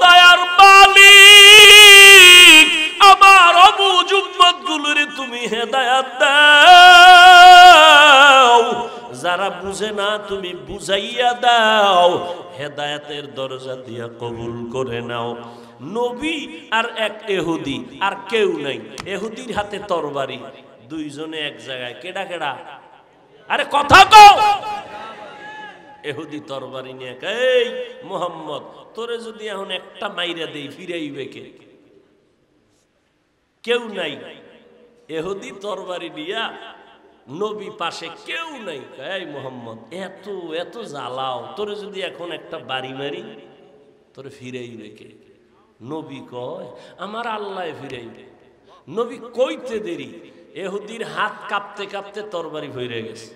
দয়ার মালিক আমার অবুঝ উম্মতগুলোরে তুমি হেদায়েত দাও, যারা বুঝে না তুমি বুঝাইয়া দাও, হেদায়েতের দরজা দিয়া কবুল করে নাও। নবী আর এক ইহুদি, আর কেউ নাই। ইহুদির হাতে তরবারি, দুইজনে এক জায়গায়। কেডা কেডা? আরে কথা কও। ইহুদি তরবারি নিয়ে, এই মুহাম্মদ তোরে যদি এখন একটা মাইরা দেই ফিরাইবে কে? কেউ নাই। ইহুদি তরবারি দিয়া, নবী পাশে কেউ নাই। এই মুহাম্মদ এত এত জ্বালাও, তোরে যদি এখন একটা বাড়ি মারি তোরে ফিরাইবে কে? নবী কয় আমার আল্লাহ ফিরাইবে। নবী কইতে দেরি, ইহুদির হাত কাঁপতে কাঁপতে তরবারি ফিরে গেছে।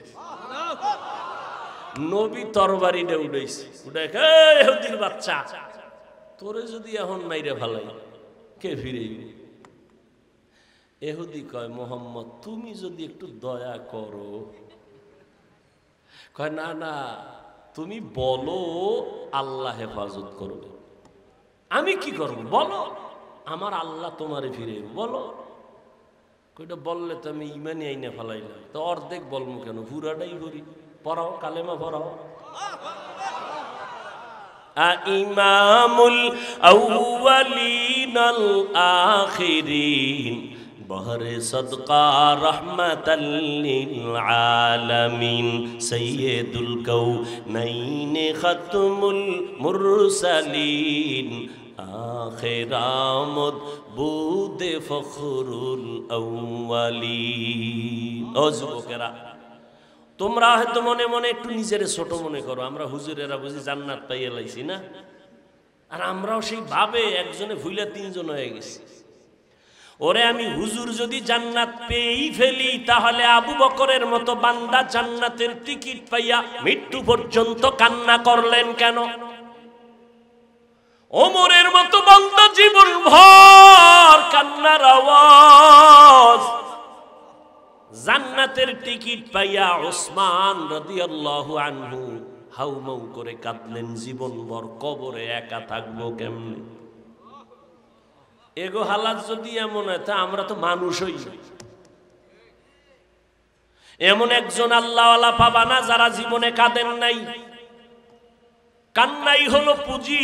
নবী তরবারি নে উড়াইছে, উড়াইছে ইহুদির বাচ্চা তোরে যদি এখন মাইরে ফেলাই কে ফিরাইবে? ইহুদি কয় মুহাম্মদ তুমি যদি একটু দয়া করো। কয় না না, তুমি বলো আল্লাহ হেফাজত করবে। আমি কি করব বলো, আমার আল্লাহ তোমারে ফিরে বলো। কইটা বললে তো আমি ইমানই আইনে ফেলাইলাম, তো অর্ধেক বলবো কেন, পুরাটাই করি। পড়াও, কালেমা পড়াও। ইমামুল আউয়ালিনাল আখিরিন বহরে সদকা রহমাতাল লিল আলামিন সাইয়্যিদুল কাউনাইন খাতমুল মুরসালিন আখিরামত বুদে ফখরুল আউয়ালিন। ও যুবকেরা, তোমরা হয়তো মনে মনে একটু নিজের ছোট মনে করো, আমরা হুজুরেরা বুঝি জান্নাত পাইয়ে লাইছি না? আর আমরাও সেই ভাবে একজনে ভুলে তিনজন হয়ে গেছি। ওরে আমি হুজুর যদি জান্নাত পেয়েই ফেলি, তাহলে আবু বকরের মতো বান্দা জান্নাতের টিকিট পাইয়া মৃত্যু পর্যন্ত কান্না করলেন কেন? ওমরের মতো বান্দা জীবন ভর কান্নার আওয়াজ। জান্নাতের টিকিট পাইয়া ওসমান রাদিয়াল্লাহু আনহু হাউমাউ করে কাঁদলেন জীবনভর, কবরে একা থাকবো কেমনে? এগো হালাত যদি এমন হয় তা আমরা তো মানুষই। এমন একজন আল্লাহওয়ালা পাবা না যারা জীবনে কাঁদেন নাই। কান্নাই হলো পুঁজি।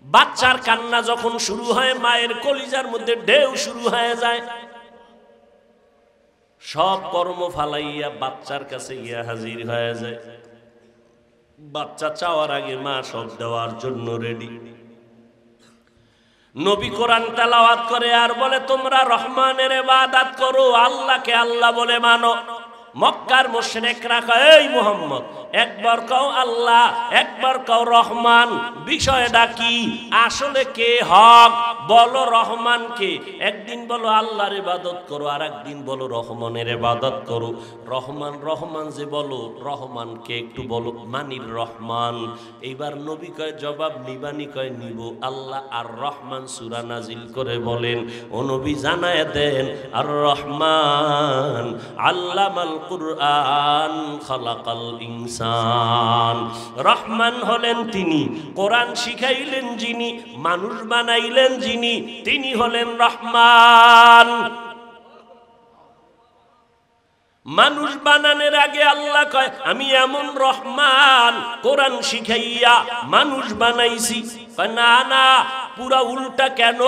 বাচ্চার কান্না যখন শুরু হয়, মায়ের কলিজার মধ্যে ঢেউ শুরু হয়ে যায়। সব কর্ম ফালাইয়া বাচ্চার কাছে গিয়া হাজির হয়ে যায়। বাচ্চা চাওয়ার আগে মা সব দেওয়ার জন্য রেডি। নবী কোরআন তেলাওয়াত করে আর বলে তোমরা রহমানের ইবাদত করো, আল্লাহকে আল্লাহ বলে মানো। মক্কার মুশরিকরা কয় এই মুহাম্মদ একবার কও আল্লাহ, একবার কও রহমান, বিষয়টা কি? আসলে কে হক বলো, রহমান কে? একদিন বলো আল্লাহর ইবাদত করো, আর একদিন বলো রহমানের ইবাদত করো। রহমান রহমান যে বলো, রহমান কে একটু বলো। মানির রহমান। এইবার নবী কয় জবাব নিবানি? কয় নিব। আল্লাহ আর রহমান সূরা নাজিল করে বলেন, ও নবী জানায় দেন আর রহমান আল্লামাল কুরআন খালাকাল ইনসান। রহমান হলেন তিনি, কোরআন শিখাইলেন যিনি, মানুষ বানাইলেন যিনি, তিনি হলেন রহমান। মানুষ বানানোর আগে আল্লাহ কয় আমি এমন রহমান, কোরআন শিখাইয়া মানুষ বানাইছি। না না, পুরা উল্টা। কেন?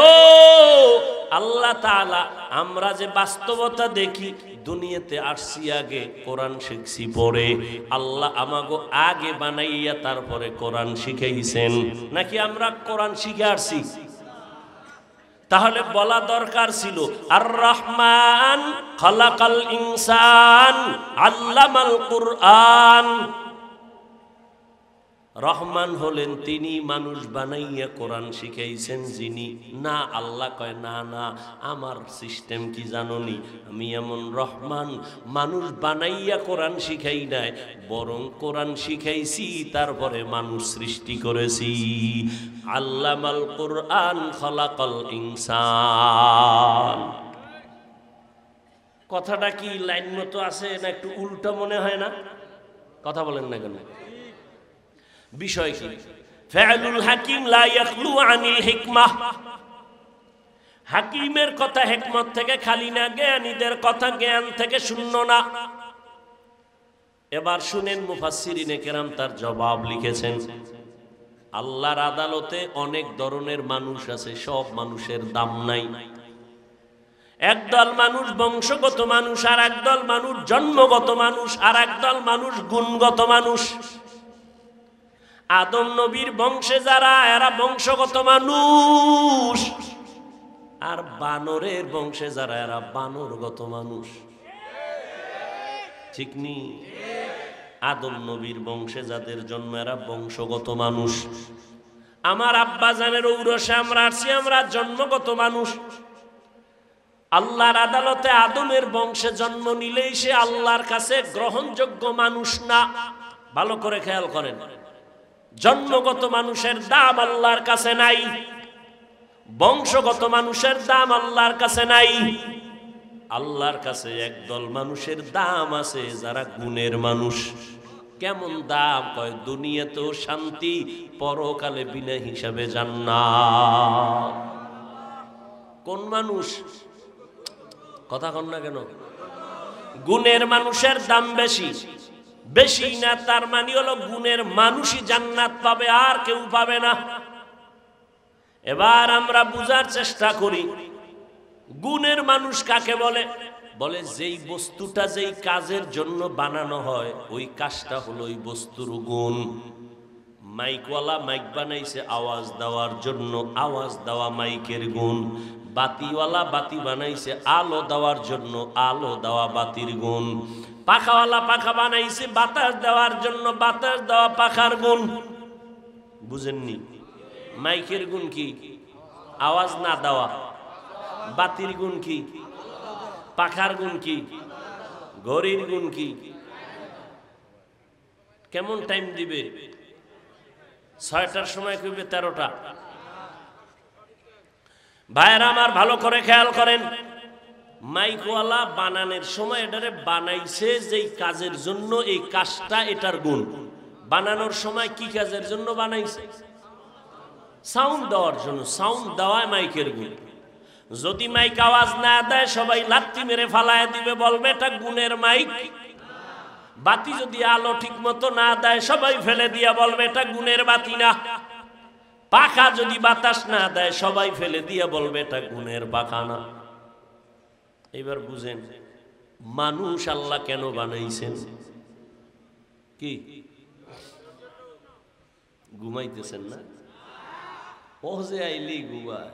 আল্লাহ তাআলা আমরা যে বাস্তবতা দেখি, দুনিয়াতে আসছি আগে, কোরআন শিখছি পরে। আল্লাহ আমাগো আগে বানাইয়া তারপরে কোরআন শিখাইছেন, নাকি আমরা কোরআন শিখে আসছি? তাহলে বলা দরকার ছিল আর রহমান খালাকাল ইনসান আল্লামাল কুরআন। রহমান হলেন তিনি, মানুষ বানাইয়া কোরআন শিখাইছেন যিনি। না, আল্লাহ কয় না না, আমার সিস্টেম কি জানোনি? আমি এমন রহমান, মানুষ বানাইয়া কোরআন শিখাই নাই, বরং কোরআন শিখাইছি তারপরে মানুষ সৃষ্টি করেছি। আল্লামাল কুরআন খালাকাল ইনসান। কথাটা কি লাইন মতো আছে না একটু উল্টা মনে হয় না? কথা বলেন না কেন? বিষয় কি? ফা'লুল হাকিম লা ইয়াখলু আনিল হিকমাহ। হাকিমের কথা হিকমত থেকে খালি না, জ্ঞানীদের কথা জ্ঞান থেকে শূন্য না। এবার শুনেন, মুফাসসিরিনে কেরাম তার জবাব লিখেছেন। আল্লাহর আদালতে অনেক ধরনের মানুষ আছে, সব মানুষের দাম নাই। একদল মানুষ বংশগত মানুষ, আর একদল মানুষ জন্মগত মানুষ, আর একদল মানুষ গুণগত মানুষ। আদম নবীর বংশে যারা, এরা বংশগত মানুষ, আর বানরের বংশে যারা, এরা বানরগত মানুষ। ঠিক নি? আদম নবীর বংশে যাদের জন্ম, এরা বংশগত মানুষ। আমার আব্বা জানের ঔরসে আমরা আছি, আমরা জন্মগত মানুষ। আল্লাহর আদালতে আদমের বংশে জন্ম নিলেই সে আল্লাহর কাছে গ্রহণযোগ্য মানুষ না। ভালো করে খেয়াল করেন, জন্মগত মানুষের দাম আল্লাহর কাছে নাই, বংশগত মানুষের দাম আল্লাহর কাছে নাই। আল্লাহর কাছে একদল মানুষের দাম আছে, যারা গুণের মানুষ। কেমন দাম? কয় দুনিয়াতেও শান্তি, পরকালে বিনা হিসাবে জান্নাত। কোন মানুষ? কথা কন না কেন? গুণের মানুষের দাম বেশি। বেশি না তার মানে হলো গুণের মানুষই জান্নাত পাবে, আর কেউ পাবে না। এবার আমরা বুঝার চেষ্টা করি, গুণের মানুষ কাকে বলে? বলে যেই বস্তুটা যেই কাজের জন্য বানানো হয়, ওই কাজটা হলো ওই বস্তুর গুণ। মাইকওয়ালা মাইক বানাইছে আওয়াজ দেওয়ার জন্য, আওয়াজ দেওয়া মাইকের গুণ। বাতিওয়ালা বাতি বানাইছে আলো দেওয়ার জন্য, আলো দেওয়া বাতির গুণ। পাখাওয়ালা পাখা বানাইছে বাতাস দেওয়ার জন্য, বাতাস দেওয়া পাখার গুণ। বুঝেননি? মাইকের গুণ কি? আওয়াজ না দেওয়া। বাতির গুণ কি? পাখার গুণ কি? ঘড়ির গুণ কি? কেমন টাইম দিবে? 6টার সময় কইবে 13টা। ভাইরা আমার ভালো করে খেয়াল করেন, মাইকওয়ালা বানানোর সময় এটারে বানাইছে যেই কাজের জন্য, এই কাজটা এটার গুণ। বানানোর সময় কি কাজের জন্য বানাইছে? সাউন্ড দেওয়ার জন্য। সাউন্ড দেওয়ায় মাইকের গুণ। যদি মাইক আওয়াজ না দেয়, সবাই লাত্তি মেরে ফালায় দিবে, বলবে এটা গুণের মাইক। বাতি যদি আলো ঠিক মতো না দেয়, সবাই ফেলে দিয়া বলবে এটা গুণের বাতি না। পাখা যদি বাতাস না দেয়, সবাই ফেলে দিয়া বলবে এটা গুণের পাখা না। এবার বুঝেন মানুষ আল্লাহ কেন বানাইছেন? কি ঘুমাইতেছেন না? ও যে আইলি ঘুমায়।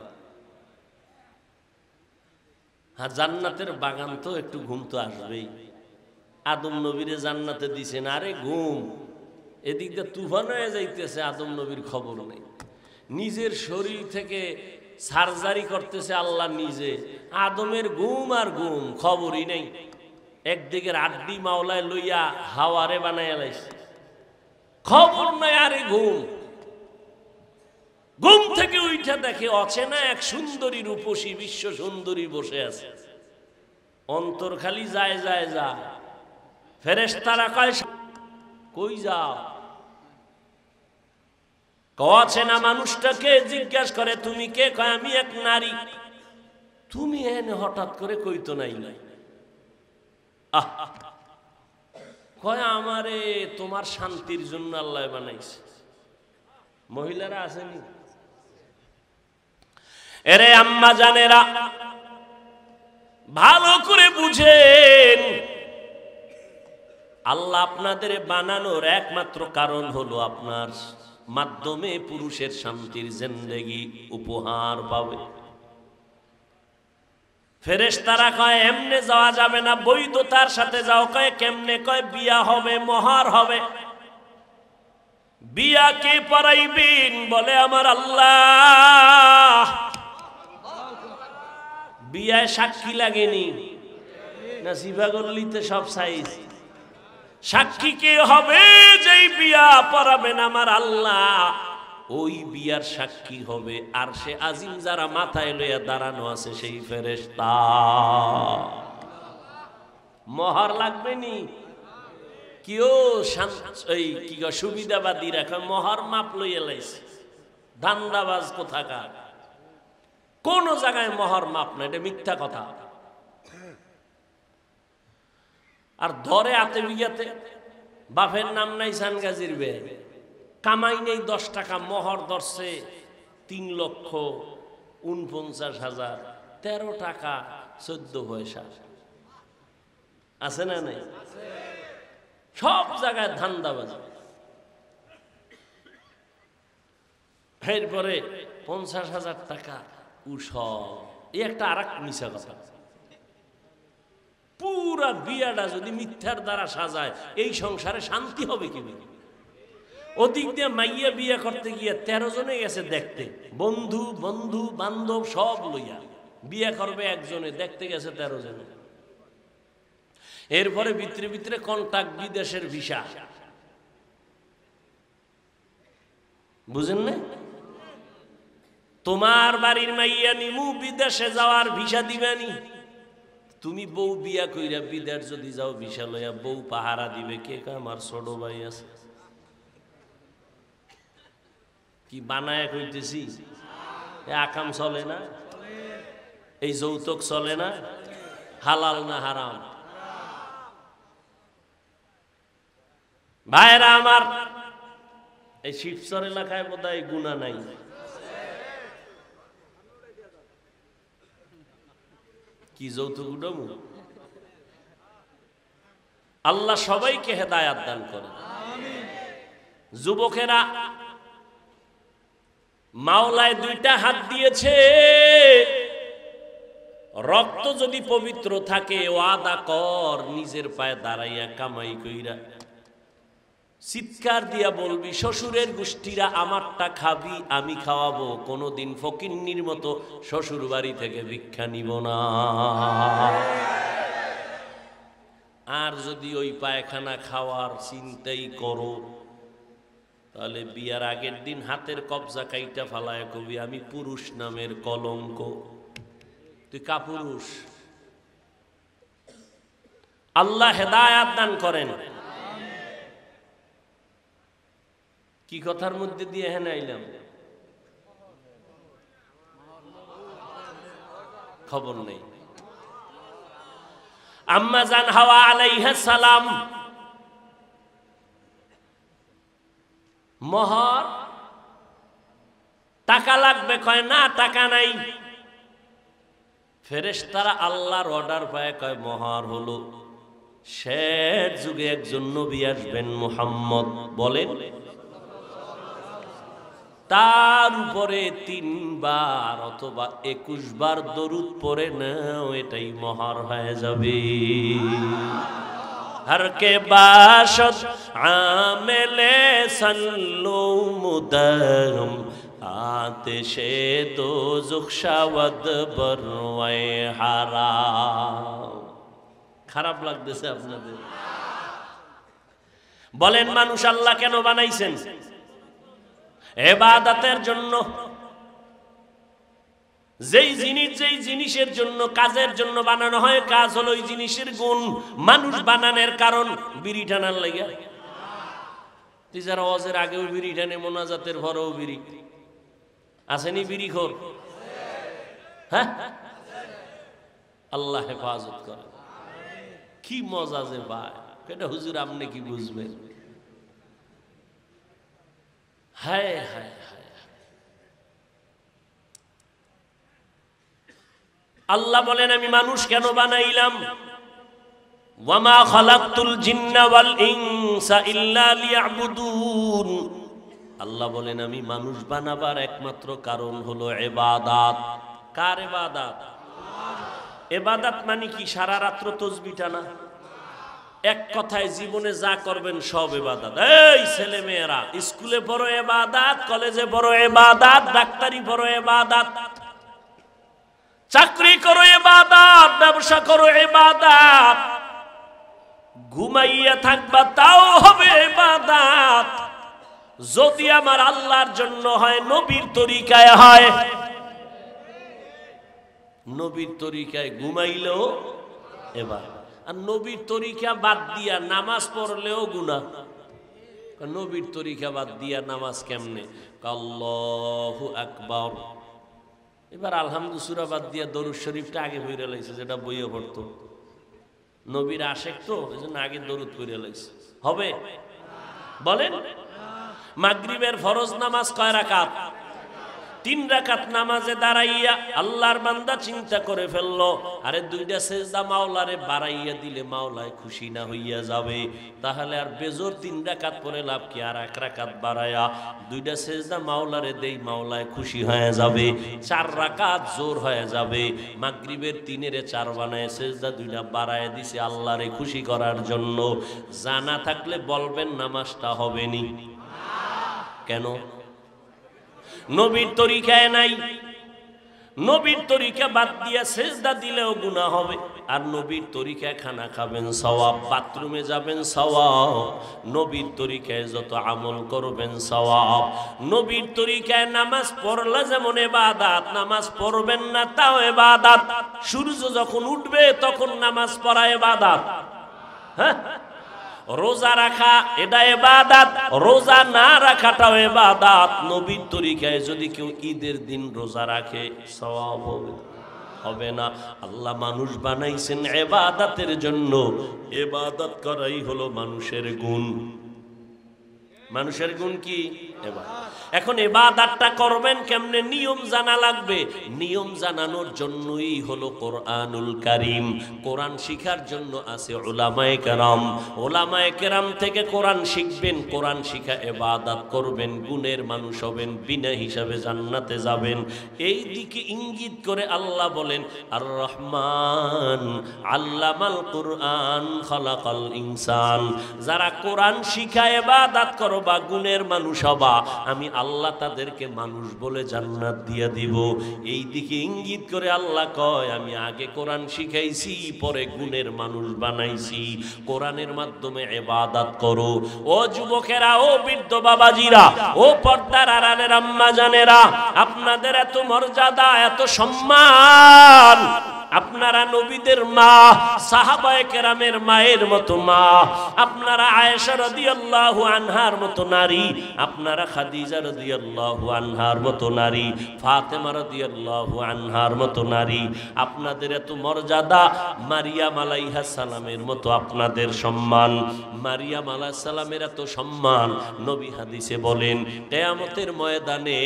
হ্যাঁ, জান্নাতের বাগান তো একটু ঘুম তো আসবেই। আদম নবীরে জান্নাতে দিছেন, আরে ঘুম। এদিক দিয়ে তুফান হয়ে যাইতেছে, আদম নবীর খবর নেই। নিজের শরীর থেকে সার্জারি করতেছে আল্লাহ নিজে, আদমের ঘুম আর ঘুম, খবরই নেই। একদিকে আড্ডি মাওলায় লইয়া হাওয়ারে বানাইয়া লাইছে, খবর নাই। আরে ঘুম। ঘুম থেকে উঠা দেখে অচেনা এক সুন্দরী রূপসী বিশ্ব সুন্দরী বসে আছে। অন্তর খালি যায় যায় যা। ফেরেশতারা কয় কই যাও? অচেনা মানুষটাকে জিজ্ঞাসা করে তুমি কে? কয় আমি এক নারী। তুমি এনে হঠাৎ করে কইতো নাই? কয় আমারে তোমার শান্তির জন্য আল্লাহ বানাইছে। মহিলারা আসেনি? এরে আম্মা জানেরা, ভালো করে বুঝেন, আল্লাহ আপনাদের বানানোর একমাত্র কারণ হলো আপনার মাধ্যমে পুরুষের শান্তির জিন্দেগি উপহার পাবে। ফেরেশতারা কয় এমনে যাওয়া যাবে না, বৈধতার সাথে যাও। কয় কেমনে? কয় বিয়া হবে, মোহর হবে। বিয়া কে পড়াইবেন? বলে আমার আল্লাহ। বিয়ায় সাক্ষী লাগেনি না? সিফাগল্লিতে সব সাইজ। সাক্ষী কে হবে? যেই বিয়া পড়াবেন আমার আল্লাহ, ওই বিয়ার সাক্ষী হবে আরশে আজিম যারা মাথায় লইয়া দাঁড়ানো আছে সেই ফেরেশতা। মোহর লাগবে নি? কেউ এই কি সুবিধাবাদী রাখে মোহর মাপ লইয়া লাইছে। ধান্দাবাজ কোথাকার। কোন জায়গায় মহর মাপ না, এটা মিথ্যা কথা। আর ধরে আতে বিঘাতে বাপের নাম নাই সানগাজির বে, কামাই নেই 10 টাকা, মহর ধরছে 3,49,000, 13 টাকা 14 পয়সা। আছে না নাই? সব জায়গায় ধান্দাবাজ। এরপরে 50,000 টাকা উসব, এই একটা আরেক মিশা কথা। পুরা বিয়াটা যদি মিথ্যার দ্বারা সাজায়, এই সংসারে শান্তি হবে কি? ওদিক দিয়ে মাইয়া বিয়ে করতে গিয়ে 13 জনে গেছে দেখতে, বন্ধু বন্ধু বান্ধব সব লইয়া। বিয়ে করবে একজনে, দেখতে গেছে 13 জনে। এরপরে ভিতরে ভিতরে কন্টাক্ট, বিদেশের ভিসা। বুঝেন না? তোমার বাড়ির মাইয়া নিমু, বিদেশে যাওয়ার ভিসা দিবেনি। তুমি বউ বিয়া কইরা বিদেশ যদি যাও ভিসা লইয়া, বউ পাহারা দিবে কে? আমার ছোট ভাই আছে। কি বানায় কইতেছি? আকাম চলে না, এই যৌতুক চলে না, হালাল না হারাম? ভাইরা আমার, এই শিবচর এলাকায় বোধহয় গুনাহ নাই। কি যৌতুক উঠাবো? আল্লাহ সবাইকে হেদায়াত দান করে। যুবকেরা, মাওলায় 2টা হাত দিয়েছে, রক্ত যদি পবিত্র থাকে ওয়াদা কর নিজের পায়ে দাঁড়াইয়া কামাই কইরা চিৎকার দিয়া বলবি, শ্বশুরের গোষ্ঠীরা আমারটা খাবি, আমি খাওয়াবো, কোনোদিন ফকিন্নির মতো শ্বশুর বাড়ি থেকে ভিক্ষা নিব না। আর যদি ওই পায়খানা খাওয়ার চিন্তাই করো, তাহলে বিয়ার আগের দিন হাতের কবজা কাইটা ফালায় কবি, আমি পুরুষ নামের কলঙ্ক, তুই কাপুরুষ। আল্লাহ হেদায়াত দান করেন। কি কথার মধ্যে দিয়ে হেন আইলাম খবর নেই। আম্মা জান হাওয়া আলাইহিস সালাম মোহর টাকা লাগবে, কয় না টাকা নাই। ফেরেশতারা আল্লাহর অর্ডার পায়, কয় মোহর হলো। শেষ যুগে একজন নবী আসবেন, মুহাম্মদ বলেন, তার উপরে 3 বার অথবা 21 বার দরুদ পড়ে নাও, এটাই মোহর হয়ে যাবে। हर के बाशत आमेले सल्लु मुदम आतिशे दोज़ख शावद बरवाए हाराम। খারাপ লাগতেছে আপনাদের? বলেন মানুষ আল্লাহ কেন বানাইছেন? ইবাদতের জন্য। যেই জিনিসের জন্য, কাজের জন্য বানানো হয়, কাজ হলো ওই জিনিসের গুণ। মানুষ বানানোর কারণ বিড়ি টানার লাগা। তুই যারা ওয়াজের আগেও বিড়ি টানে, মোনাজাতের ভরেও বিড়ি, আসেনি বিড়িখোর? হ্যাঁ, আল্লাহ হেফাজত করে। কি মজা যে ভাই, এটা হুজুর আপনি কি বুঝবেন? হায় হায় হায়। আল্লাহ বলেন আমি মানুষ কেন বানাইলাম? ওয়ামা খালাকতুল জিন্না ওয়াল ইনসা ইল্লা লিয়াবুদুন। আল্লাহ বলেন আমি মানুষ বানাবার একমাত্র কারণ হলো ইবাদত। কার ইবাদত? ইবাদত মানে কি? সারা রাত্র তাসবিহ টানা? এক কথায় জীবনে যা করবেন সব ইবাদত। এই ছেলে মেয়েরা, স্কুলে পড়ো ইবাদত, কলেজে পড়ো ইবাদত, ডাক্তারি পড়ো ইবাদত, চাকরি করো ইবাদত, ব্যবসা করো ইবাদত, ঘুমাইয়া থাকবা তাও হবে ইবাদত। যদি আমার আল্লাহর জন্য হয়, নবীর তরিকায় হয়। নবীর তরিকায় ঘুমাইলেও ইবাদত, আর নবীর তরিকা বাদ দিয়া নামাজ পড়লেও গুনাহ। নবীর তরিকা বাদ দিয়া নামাজ কেমনে? আল্লাহু আকবার। এবার আলহামদুলিল্লাহ সূরা বাদ দিয়া দরুদ শরীফটা আগে পড়ে লাইছে, যেটা বইয়ে পড়তো। নবীর আশেক তো, এজন্য আগে দরুদ পড়ে লাইছে। হবে বলেন? মাগরিবের ফরজ নামাজ কয় রাকাত? 3 রাকাত নামাজে দাঁড়াইয়া আল্লাহর বান্দা চিন্তা করে ফেললো, আরে 2টা সেজদা মাওলারে বাড়াইয়া দিলে মাওলায় খুশি না হইয়া যাবে, তাহলে আর বেজোর 3 রাকাত পরে লাভ কি? আর 1 রাকাত বাড়াইয়া 2টা সেজদা মাওলারে দেই, মাওলায় খুশি হয়ে যাবে, 4 রাকাত জোর হয়ে যাবে। মাগরিবের 3-এর 4 বানায় সেজদা 2টা বাড়াইয়া দিছে আল্লাহরে খুশি করার জন্য। জানা থাকলে বলবেন নামাজটা হবে নি। কেন? নবীর তরিকায় নাই। নবীর তরিকা বাদ দিয়া সেজদা দিলেও গুনাহ হবে। আর নবীর তরিকায় খানা খাবেন সওয়াব, বাথরুমে যাবেন সওয়াব, নবীর তরিকায় যত আমল করবেন সওয়াব। নবীর তরিকায় নামাজ পড়লে যেমন ইবাদত, নামাজ পড়বেন না তাও ইবাদত। সূর্য যখন উঠবে তখন নামাজ পড়া ইবাদত। হ্যাঁ, রোজা রাখা এটা ইবাদত, রোজা না রাখাটাও ইবাদত। নবীর তরিকায় যদি কেউ ঈদের দিন রোজা রাখে সওয়াব হবে না। আল্লাহ মানুষ বানাইছেন ইবাদতের জন্য, ইবাদত করাই হলো মানুষের গুণ। মানুষের গুণ কি? এখন ইবাদতটা করবেন কেমনে, নিয়ম জানা লাগবে। নিয়ম জানানোর জন্যই হলো কোরআনুল কারীম। কোরআন শিখার জন্য আছে উলামায়ে কেরাম। উলামায়ে কেরাম থেকে কোরআন শিখবেন, কোরআন শিখা ইবাদত করবেন, গুণের মানুষ হবেন, বিনা হিসাবে জান্নাতে যাবেন। এই দিকে ইঙ্গিত করে আল্লাহ বলেন, আর রহমান আল্লামাল কুরআন খালাকাল ইনসান। যারা কোরআন শিখা ইবাদত করবা, গুণের মানুষ হবা, আমি আল্লাহ তাদেরকে মানুষ বলে জান্নাত দিয়ে দিব। এই দিকে ইঙ্গিত করে আল্লাহ কয়, আমি আগে কোরআন শিখাইছি, পরে গুণের মানুষ বানাইছি। কোরআনের মাধ্যমে ইবাদত করো। ও যুবকেরা, ও বৃদ্ধ বাবাজিরা, ও পর্দার আড়ালের আম্মা জানেরা, আপনাদের এত মর্যাদা, এত সম্মান। আপনারা নবীদের মা, সাহাবায়ে কেরামের মায়ের মতো মা, আপনারা আয়েশা রাদিয়াল্লাহু আনহার মতো নারী, আপনারা খাদিজা রাদিয়াল্লাহু আনহার মতো নারী, ফাতেমা রাদিয়াল্লাহু আনহার মতো নারী। আপনাদের এত মর্যাদা। মারিয়াম আলাইহিস সালামের মতো আপনাদের সম্মান। মারিয়াম আলাইহিস সালামের এত সম্মান, নবী হাদিসে বলেন, কিয়ামতের ময়দানে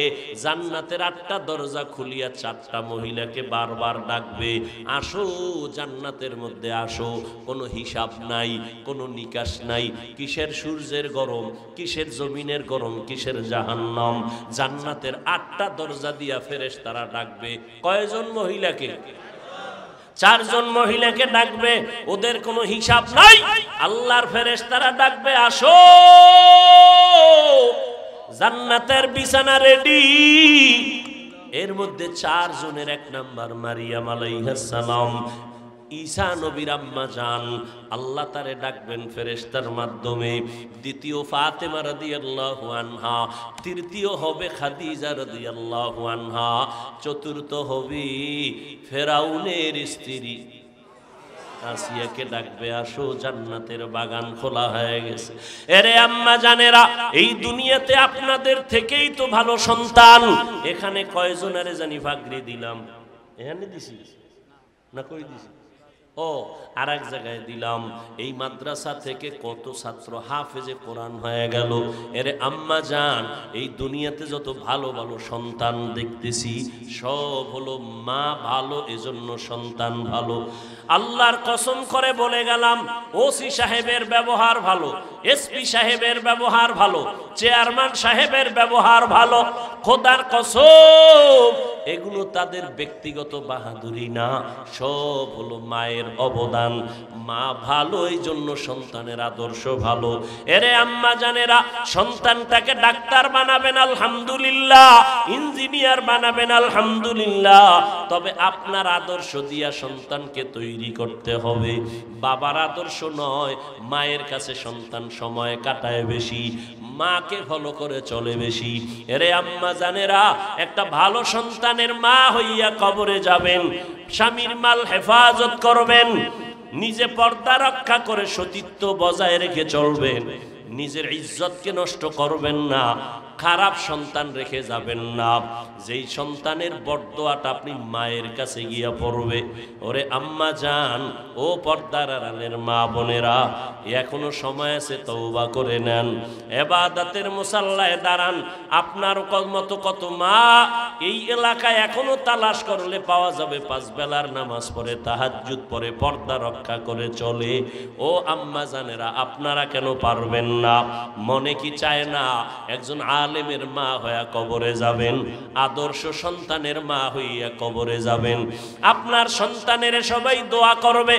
জান্নাতের 8টা দরজা খুলিয়া 4টা মহিলাকে বারবার ডাকবে, আসো জান্নাতের মধ্যে আসো। কোনো হিসাব নাই, কোনো নিকাশ নাই। কিসের সূর্যের গরম, কিসের জমিনের গরম, কিসের জাহান্নাম। জান্নাতের 8টা দরজা দিয়া ফেরেশতারা ডাকবে কয়জন মহিলাকে? 4 জন মহিলাকে ডাকবে। ওদের কোনো হিসাব নাই। আল্লাহর ফেরেশতারা ডাকবে, আসো জান্নাতের বিছানা রেডি। এর মধ্যে 4 জনের 1 নাম্বার মারিয়াম আলাইহিস সালাম, ঈসা নবীর আম্মা জান। আল্লাহ তারে ডাকবেন ফেরেশতার মাধ্যমে। দ্বিতীয় ফাতেমা রাদিয়াল্লাহু আনহা, তৃতীয় হবে খাদিজা রাদিয়াল্লাহু আনহা, চতুর্থ হবে ফেরাউনের স্ত্রী আসিয়াকে ডাকবে, আসো জান্নাতের বাগান খোলা হয়ে গেছে। এরে আম্মা জানেরা, এই দুনিয়াতে আপনাদের থেকেই তো ভালো সন্তান। এখানে কয়জনের জানি ভাগরি দিলাম? এখানে দিছি না কই দিছি? ও আর এক জায়গায় দিলাম। এই মাদ্রাসা থেকে কত ছাত্র হাফেজে কোরআন হয়ে গেল। এরে আম্মা জান, এই দুনিয়াতে যত ভালো ভালো সন্তান দেখতেছি, সব হলো মা ভালো, এজন্য সন্তান ভালো। আল্লাহর কসম করে বলে গেলাম, ওসি সাহেবের ব্যবহার ভালো, এসপি সাহেবের ব্যবহার ভালো, চেয়ারম্যান সাহেবের ব্যবহার ভালো। খোদার কসম, এগুলো তাদের ব্যক্তিগত বাহাদুরি না, সব হলো মায়ের অবদান। মা ভালো, এই জন্য সন্তানের আদর্শ ভালো। এরে আম্মা জানেরা, সন্তানটাকে ডাক্তার বানাবেন আলহামদুলিল্লাহ, ইঞ্জিনিয়ার বানাবেন আলহামদুলিল্লাহ, তবে আপনার আদর্শ দিয়া সন্তানকে তৈরি করতে হবে। বাবার আদর্শ নয়। মায়ের কাছে সন্তান সময় কাটায় বেশি, মাকে ফলো করে চলে বেশি। এরে আম্মা জানেরা, একটা ভালো সন্তানের মা হইয়া কবরে যাবেন, স্বামীর মাল হেফাজত করবেন, নিজে পর্দা রক্ষা করে সতীত্ব বজায় রেখে চলবেন, নিজের ইজ্জতকে নষ্ট করবেন না, খারাপ সন্তান রেখে যাবেন না, যেই সন্তানের বরদোয়াটা আপনি মায়ের কাছে গিয়া পড়বে। ওরে আম্মা জান, ও পর্দার আড়ালের মা বোনেরা, এখনো সময় আছে, তওবা করে নেন, ইবাদতের মুসাল্লায় দাঁড়ান। আপনার মতো কত মা এই এলাকায় এখনো তালাশ করলে পাওয়া যাবে, 5 বেলার নামাজ পড়ে, তাহাজ্জুদ পড়ে, পর্দা রক্ষা করে চলে। ও আম্মা জানেরা, আপনারা কেন পারবেন না? মনে কি চায় না একজন আলেমের মা হইয়া কবরে যাবেন, আদর্শ সন্তানের মা হইয়া কবরে যাবেন? আপনার সন্তানের সবাই দোয়া করবে,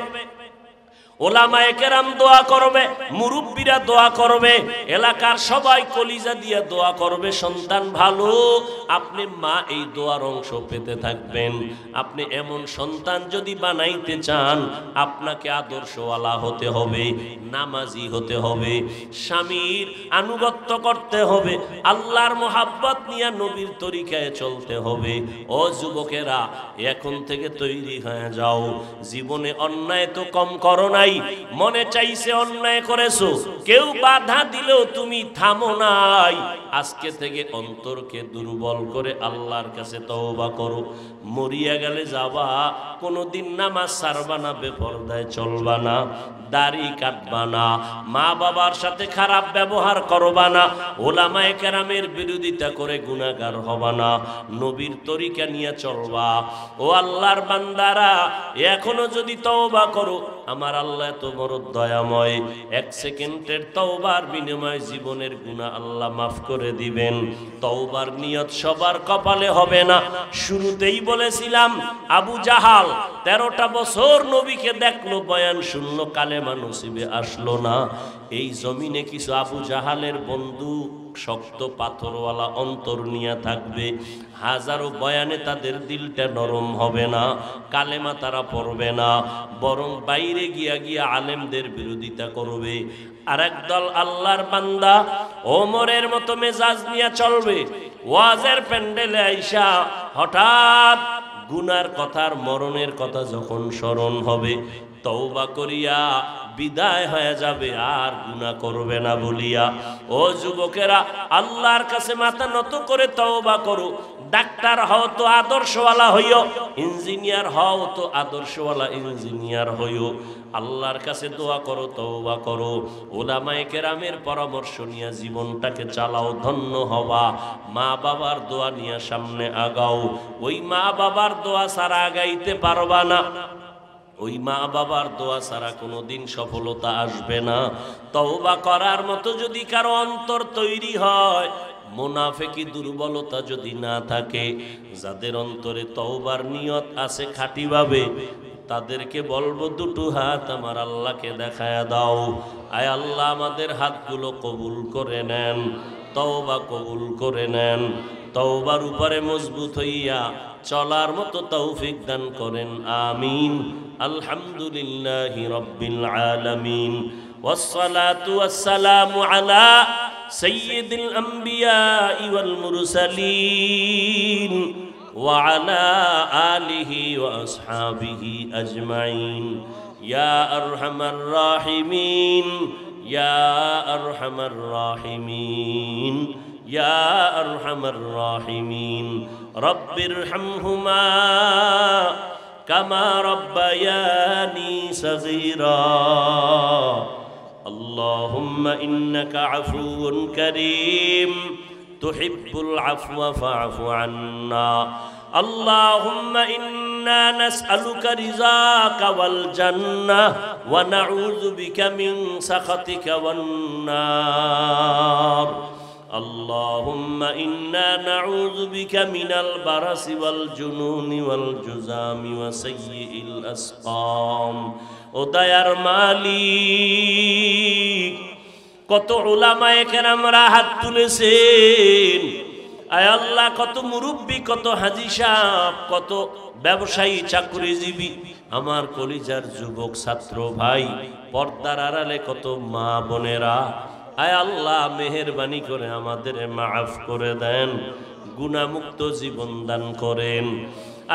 ওলামায়ে কেরাম দোয়া করবে, মুরব্বীরা দোয়া করবে, এলাকার সবাই কলিজা দিয়ে দোয়া করবে সন্তান ভালো। আপনি মা এই দোয়ার অংশ পেতে থাকবেন। আপনি এমন সন্তান যদি বানাইতে চান, আপনাকে আদর্শওয়ালা হতে হবে, নামাজি হতে হবে, স্বামীর আনুগত্য করতে হবে, আল্লাহর মোহাব্বত নিয়ে নবীর তরিকায় চলতে হবে। ও যুবকেরা, এখন থেকে তৈরি হয়ে যাও। জীবনে অন্যায় তো কম করো নাই, মনে চাইছে অন্যায় করেছো, কেউ বাধা দিলেও তুমি থামো নাই। আজকে থেকে অন্তরকে দুর্বল করে আল্লাহর কাছে তওবা করো। মরিয়া গেলে যাবা, কোনোদিন নামাজ ছাড়বা না, বেপরদায় চলবা না, দাড়ি কাটবা না, মা বাবার সাথে খারাপ ব্যবহার করবা না, ওলামায়ে কেরামের বিরোধিতা করে গুনাহগার হবা না, নবীর তরিকা নিয়ে চলবা। ও আল্লাহর বান্দারা, এখনো যদি তওবা করো, আমার আল্লাহ এত বড় দয়াময়, 1 সেকেন্ডের তওবার বিনিময়ে জীবনের গুনাহ আল্লাহ মাফ করে দিবেন। তওবার নিয়ত সবার কপালে হবে না। শুরুতেই বলেছিলাম, আবু জাহাল 13টা বছর নবীকে দেখলো, বয়ান শুনলো, কালেমা নসিবে আসলো না। এই জমিনে কিছু আবু জাহালের বন্ধু শক্ত পাথরওয়ালা অন্তর নিয়ে থাকবে, হাজারো বয়ানে তাদের দিলটা নরম হবে না, কালেমা তারা পড়বে না, বরং বাইরে গিয়া গিয়া আলেমদের বিরোধিতা করবে। আর একদল আল্লাহর বান্দা ওমরের মতো মেজাজ নিয়ে চলবে। ওয়াজের প্যান্ডেলে আইসা হঠাৎ গুনার কথার, মরণের কথা যখন স্মরণ হবে, তওবা করিয়া বিদায় হয়ে যাবে, আর গুনাহ করবে না বলিয়া। ও যুবকেরা, আল্লাহর কাছে মাথা নত করে তওবা করো। ডাক্তার হও তো আদর্শওয়ালা হইও, ইঞ্জিনিয়ার হও তো আদর্শওয়ালা ইঞ্জিনিয়ার হইও। আল্লাহর কাছে দোয়া করো, তওবা করো, ওলামায়ে কেরামের পরামর্শ নিয়ে জীবনটাকে চালাও, ধন্য হবা। মা বাবার দোয়া নিয়ে সামনে আগাও। ওই মা বাবার দোয়া ছাড়া আগাইতে পারবা না, ওই মা বাবার দোয়া ছাড়া কোনোদিন সফলতা আসবে না। তওবা করার মতো যদি কারো অন্তর তৈরি হয়, মুনাফিকি দুর্বলতা যদি না থাকে, যাদের অন্তরে তওবার নিয়ত আছে খাঁটিভাবে, তাদেরকে বলবো, দুটো হাত আমার আল্লাহকে দেখায়া দাও। আয় আল্লাহ, আমাদের হাতগুলো কবুল করে নেন, তওবা কবুল করে নেন, তওবার উপরে মজবুত হইয়া চলার মতো তৌফিক দান করেন। আমিন। আলহামদুলিল্লাহি রাব্বিল আলামিন, ওয়াসসালাতু ওয়াসসালামু আলা সাইয়্যিদিল আমবিয়াই ওয়াল মুরসালিন ওয়া আলা আলিহি ওয়া আসহাবিহি আজমাইন। ইয়া আরহামার রাহিমিন, ইয়া আরহামার রাহিমিন, ইয়া আরহামার রাহিমিন। রব্বিরহামহুমা কামা রব্বায়ানি সগীরা। আল্লাহুম্মা ইন্নাকা আফুউন কারীম তুহিব্বুল আফওয়া ফা'ফু আন্না। আল্লাহুম্মা ইন্না নাসআলুকা রিযাকা ওয়াল জান্নাহ ওয়া নাউযু বিকা মিন সাখাতিকা ওয়ান নার। اللهم إنا نعوذ بك من البرص والجنون والجذام وسيء الأسقام। ও দয়ার মালিক, কত উলামায়ে কেরামরা হাত তুলেছেন। আয় আল্লাহ, কত মুরব্বী, কত হাজী সাহেব, কত ব্যবসায়ী, চাকরিজীবী, আমার কলিজার যুবক ছাত্র ভাই, পর্দার আড়ালে কত মা বোনেরা, আয় আল্লাহ মেহেরবানি করে আমাদের মাফ করে দেন, গুনাহমুক্ত জীবন দান করেন।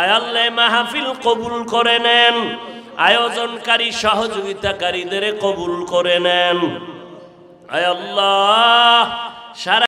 আয় আল্লাহ মাহফিল কবুল করে নেন, আয়োজনকারী সহযোগিতাকারীদের কবুল করে নেন। আয় আল্লাহ সারা